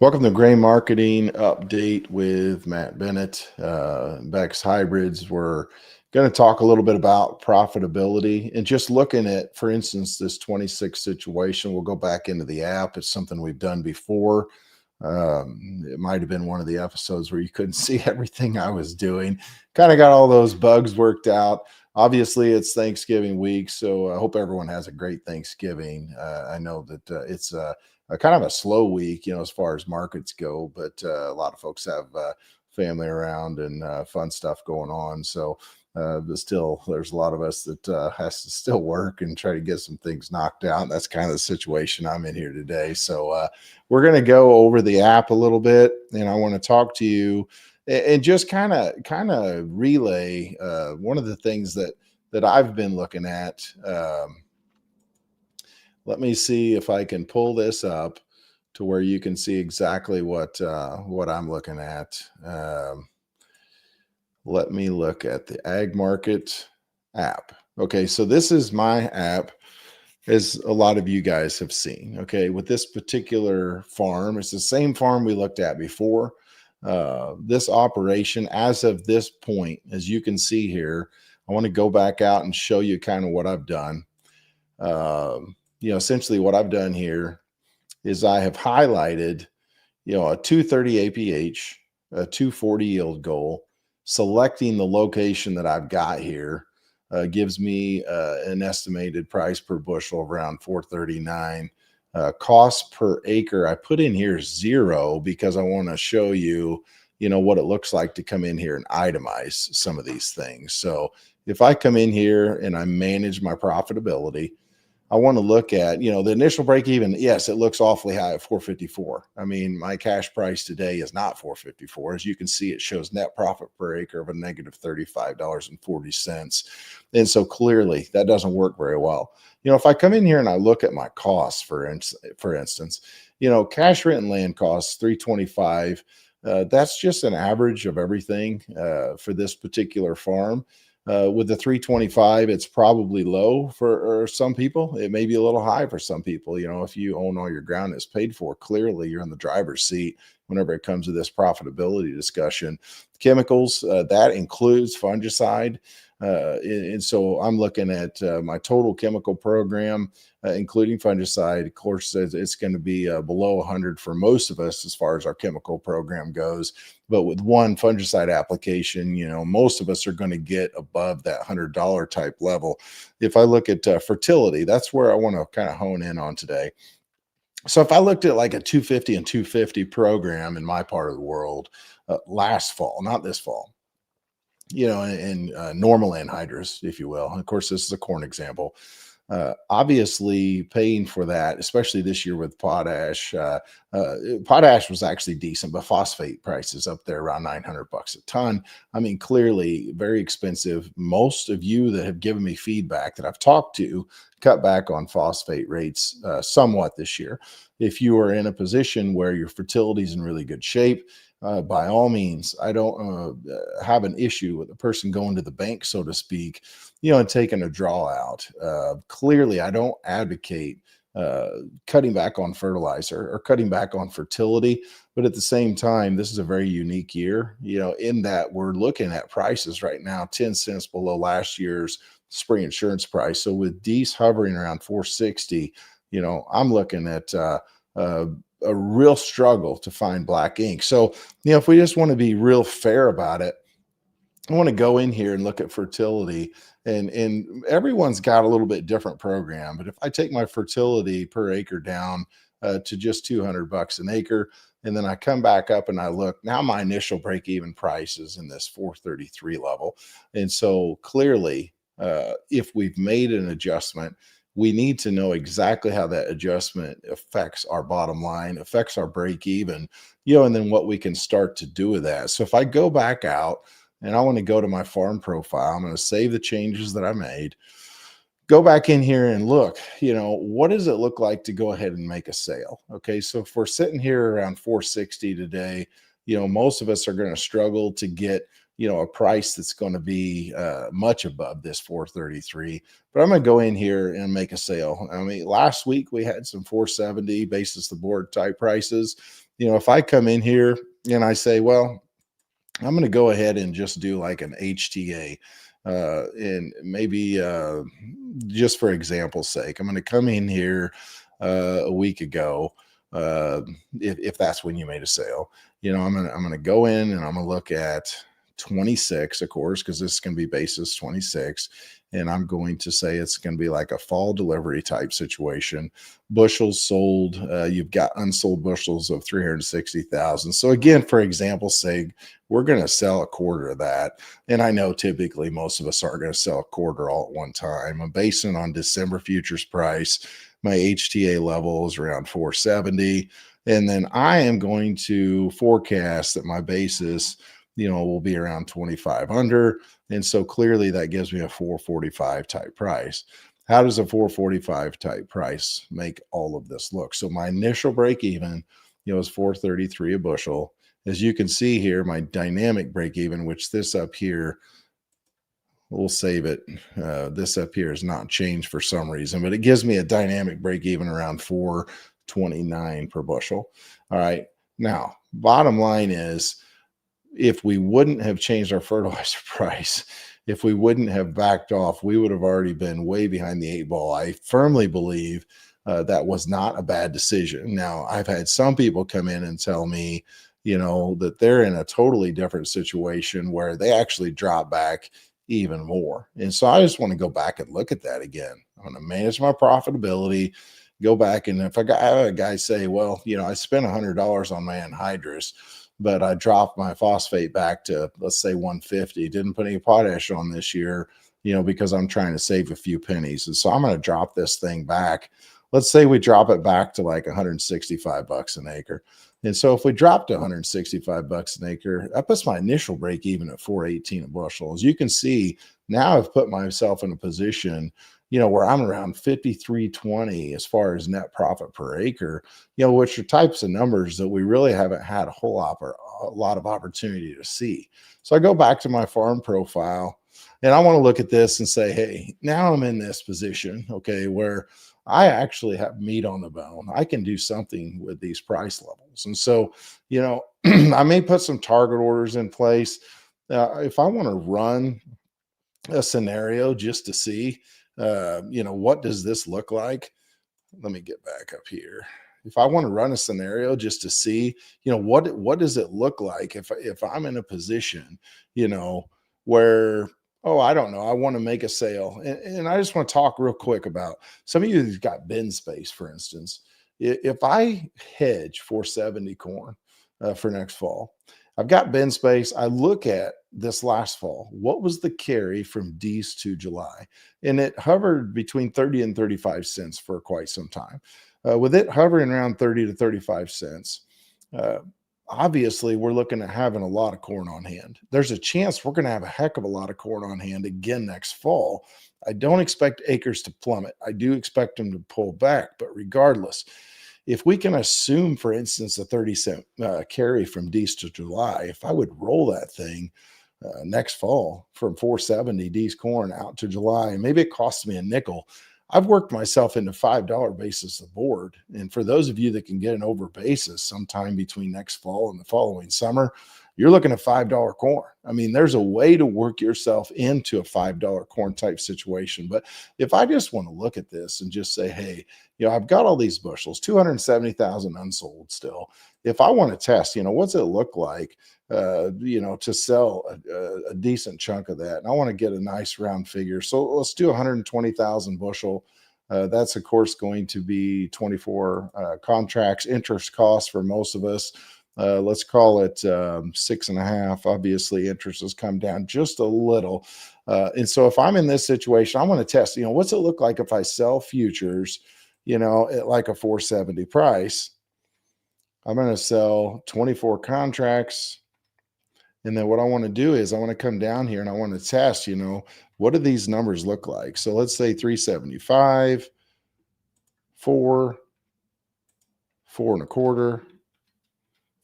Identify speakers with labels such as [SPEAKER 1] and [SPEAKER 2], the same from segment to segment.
[SPEAKER 1] Welcome to Grain Marketing Update with Matt Bennett. Beck's Hybrids. We're going to talk a little bit about profitability and just looking at, for instance, this 26 situation. We'll go back into the app. It's something we've done before. It might have been one of the episodes where you couldn't see everything I was doing. Kind of got all those bugs worked out. Obviously, it's Thanksgiving week, so I hope everyone has a great Thanksgiving. I know that it's a kind of a slow week, as far as markets go, but a lot of folks have family around and fun stuff going on. So, but still, there's a lot of us that has to still work and try to get some things knocked out. That's kind of the situation I'm in here today. So, we're going to go over the app a little bit, and I want to talk to you and just kind of relay one of the things that I've been looking at. Let me see if I can pull this up to where you can see exactly what I'm looking at. Let me look at the Ag Market app. Okay, so this is my app, as a lot of you guys have seen. Okay, with this particular farm, it's the same farm we looked at before. This operation, as of this point, as you can see here, I want to go back out and show you kind of what I've done. Essentially what I've done here is I have highlighted, a 230 APH, a 240 yield goal, selecting the location that I've got here, gives me an estimated price per bushel of around 439. Cost per acre, I put in here 0 because I want to show you, what it looks like to come in here and itemize some of these things. So if I come in here and I manage my profitability, I want to look at, the initial break even. Yes, it looks awfully high at 454. I mean, my cash price today is not 454. As you can see, it shows net profit per acre of a negative $35.40. And so clearly that doesn't work very well. If I come in here and I look at my costs, for instance, cash rent and land costs, 325. That's just an average of everything for this particular farm. With the 325, it's probably low for some people. It may be a little high for some people. If you own all your ground that's paid for, clearly you're in the driver's seat whenever it comes to this profitability discussion. Chemicals, that includes fungicide. And so I'm looking at my total chemical program, including fungicide. Of course, it's going to be below 100 for most of us as far as our chemical program goes. But with one fungicide application, most of us are going to get above that $100 type level. If I look at fertility, that's where I want to kind of hone in on today. So if I looked at like a 250 and 250 program in my part of the world last fall, not this fall, in normal anhydrous, if you will. And of course, this is a corn example. Obviously, paying for that, especially this year with potash. Potash was actually decent, but phosphate prices up there around $900 a ton. I mean, clearly very expensive. Most of you that have given me feedback that I've talked to cut back on phosphate rates somewhat this year. If you are in a position where your fertility is in really good shape, by all means, I don't have an issue with a person going to the bank, so to speak, and taking a draw out. Clearly, I don't advocate cutting back on fertilizer or cutting back on fertility. But at the same time, this is a very unique year, in that we're looking at prices right now 10 cents below last year's spring insurance price. So with D's hovering around 460, I'm looking at a real struggle to find black ink. So, if we just want to be real fair about it, I want to go in here and look at fertility, and everyone's got a little bit different program. But if I take my fertility per acre down to just $200 an acre, and then I come back up and I look, now my initial break-even price is in this 433 level. And so clearly, if we've made an adjustment, we need to know exactly how that adjustment affects our bottom line, affects our break even, and then what we can start to do with that. So if I go back out and I want to go to my farm profile, I'm going to save the changes that I made, go back in here and look, what does it look like to go ahead and make a sale? Okay. So if we're sitting here around 460 today, most of us are going to struggle to get a price that's going to be much above this 433. But I'm going to go in here and make a sale. I mean, last week we had some 470 basis the board type prices. If I come in here and I say, well, I'm going to go ahead and just do like an HTA. And maybe just for example's sake, I'm going to come in here a week ago. If that's when you made a sale, I'm gonna go in and I'm gonna look at 26, of course, because this is going to be basis 26. And I'm going to say it's going to be like a fall delivery type situation. Bushels sold, you've got unsold bushels of 360,000. So again, for example's sake, we're going to sell a quarter of that. And I know typically most of us aren't going to sell a quarter all at one time. I'm basing on December futures price. My HTA level is around 470. And then I am going to forecast that my basis will be around 25 under. And so clearly that gives me a 445 type price. How does a 445 type price make all of this look? So my initial break even, is 433 a bushel. As you can see here, my dynamic break even, which this up here, we'll save it. This up here is not changed for some reason, but it gives me a dynamic break even around 429 per bushel. All right. Now, bottom line is, if we wouldn't have changed our fertilizer price, if we wouldn't have backed off, we would have already been way behind the 8 ball. I firmly believe that was not a bad decision. Now, I've had some people come in and tell me, that they're in a totally different situation where they actually drop back even more. And so I just want to go back and look at that again. I'm going to manage my profitability, go back. And if I have a guy say, well, I spent $100 on my anhydrous, but I dropped my phosphate back to, let's say, 150, didn't put any potash on this year, because I'm trying to save a few pennies. And so I'm going to drop this thing back. Let's say we drop it back to like 165 bucks an acre. And so if we drop to 165 bucks an acre, that puts my initial break even at 418 a bushel. As you can see, now I've put myself in a position, where I'm around 53.20 as far as net profit per acre, which are types of numbers that we really haven't had a lot of opportunity to see. So I go back to my farm profile and I want to look at this and say, hey, now I'm in this position, okay, where I actually have meat on the bone. I can do something with these price levels. And so, I may put some target orders in place. If I want to run a scenario just to see, what does this look like? Let me get back up here. If I want to run a scenario just to see, what does it look like if I'm in a position, where, oh, I don't know, I want to make a sale. And I just want to talk real quick about some of you who've got bin space, for instance. If I hedge 470 corn for next fall, I've got bin space. I look at this last fall. What was the carry from D's to July? And it hovered between 30 and 35 cents for quite some time. With it hovering around 30 to 35 cents, obviously we're looking at having a lot of corn on hand. There's a chance we're going to have a heck of a lot of corn on hand again next fall. I don't expect acres to plummet. I do expect them to pull back, but regardless, if we can assume, for instance, a 30-cent carry from D's to July, if I would roll that thing next fall from 470 D's corn out to July, and maybe it costs me a nickel, I've worked myself into $5 basis a board. And for those of you that can get an over basis sometime between next fall and the following summer, you're looking at $5 corn. I mean, there's a way to work yourself into a $5 corn type situation. But if I just want to look at this and just say, hey, I've got all these bushels, 270,000 unsold still. If I want to test, what's it look like, to sell a decent chunk of that? And I want to get a nice round figure. So let's do 120,000 bushel. That's, of course, going to be 24 contracts, interest costs for most of us. Let's call it 6.5. Obviously, interest has come down just a little. And so if I'm in this situation, I want to test, what's it look like if I sell futures, at like a 470 price? I'm going to sell 24 contracts. And then what I want to do is I want to come down here and I want to test, what do these numbers look like? So let's say 375, 4, 4 1/4,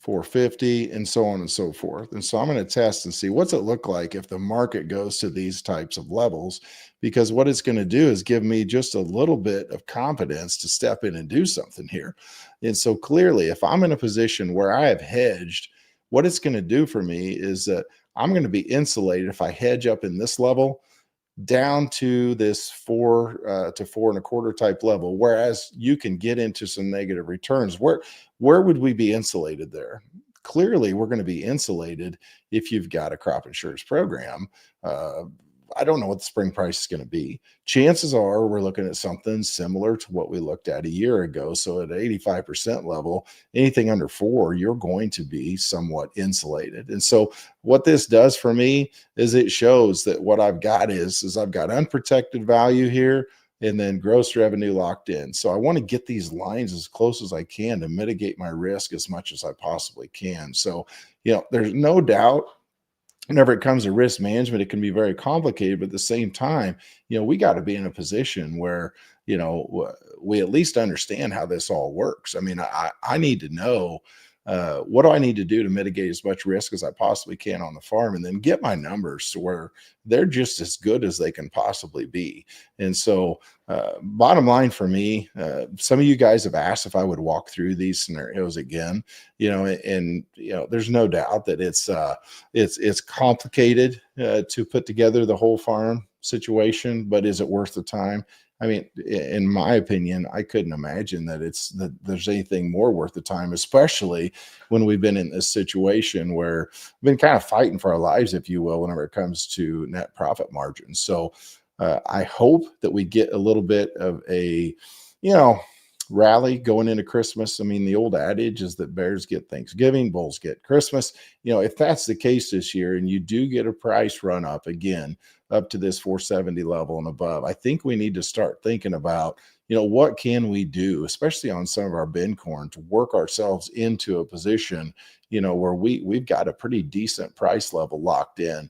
[SPEAKER 1] 450, and so on and so forth. And so I'm going to test and see what's it look like if the market goes to these types of levels, because what it's going to do is give me just a little bit of confidence to step in and do something here. And so clearly, if I'm in a position where I have hedged, what it's going to do for me is that I'm going to be insulated if I hedge up in this level down to this 4 to 4.25 type level, whereas you can get into some negative returns. Where would we be insulated there? Clearly, we're going to be insulated if you've got a crop insurance program. I don't know what the spring price is going to be. Chances are we're looking at something similar to what we looked at a year ago. So at 85% level, anything under 4, you're going to be somewhat insulated. And so what this does for me is it shows that what I've got is I've got unprotected value here and then gross revenue locked in. So I want to get these lines as close as I can to mitigate my risk as much as I possibly can. So, there's no doubt whenever it comes to risk management, it can be very complicated, but at the same time, we got to be in a position where, we at least understand how this all works. I mean, I need to know, what do I need to do to mitigate as much risk as I possibly can on the farm, and then get my numbers to where they're just as good as they can possibly be. And so, bottom line for me, some of you guys have asked if I would walk through these scenarios again, and there's no doubt that it's complicated to put together the whole farm situation, but is it worth the time? I mean, in my opinion, I couldn't imagine that there's anything more worth the time, especially when we've been in this situation where we've been kind of fighting for our lives, if you will, whenever it comes to net profit margins. So I hope that we get a little bit of a, rally going into Christmas. I mean, the old adage is that bears get Thanksgiving, bulls get Christmas. If that's the case this year and you do get a price run up again, up to this 470 level and above, I think we need to start thinking about, what can we do, especially on some of our bin corn, to work ourselves into a position, where we've got a pretty decent price level locked in.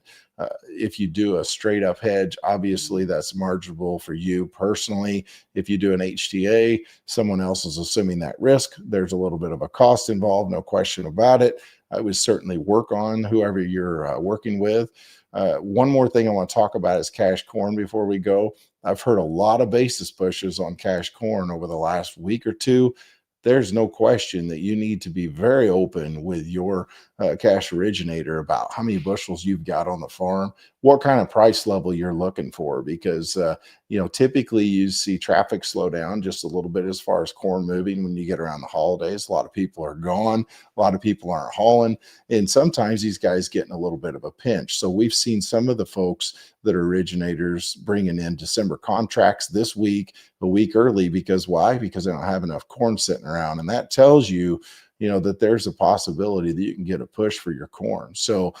[SPEAKER 1] If you do a straight up hedge, obviously that's marginable for you personally. If you do an HTA, someone else is assuming that risk. There's a little bit of a cost involved, no question about it. I would certainly work on whoever you're working with. One more thing I want to talk about is cash corn before we go. I've heard a lot of basis pushes on cash corn over the last week or two. There's no question that you need to be very open with your cash originator about how many bushels you've got on the farm, what kind of price level you're looking for, because typically you see traffic slow down just a little bit as far as corn moving when you get around the holidays. A lot of people are gone, a lot of people aren't hauling, and sometimes these guys get in a little bit of a pinch. So we've seen some of the folks that are originators bringing in December contracts this week, a week early, because why? Because they don't have enough corn sitting around, and that tells you, that there's a possibility that you can get a push for your corn. So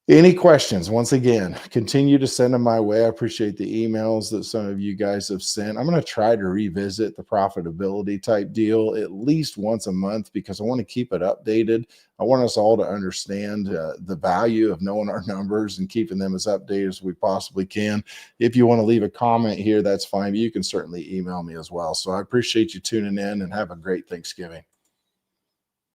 [SPEAKER 1] any questions, once again, continue to send them my way. I appreciate the emails that some of you guys have sent. I'm going to try to revisit the profitability type deal at least once a month, because I want to keep it updated. I want us all to understand the value of knowing our numbers and keeping them as updated as we possibly can. If you want to leave a comment here, that's fine. You can certainly email me as well. So I appreciate you tuning in, and have a great Thanksgiving.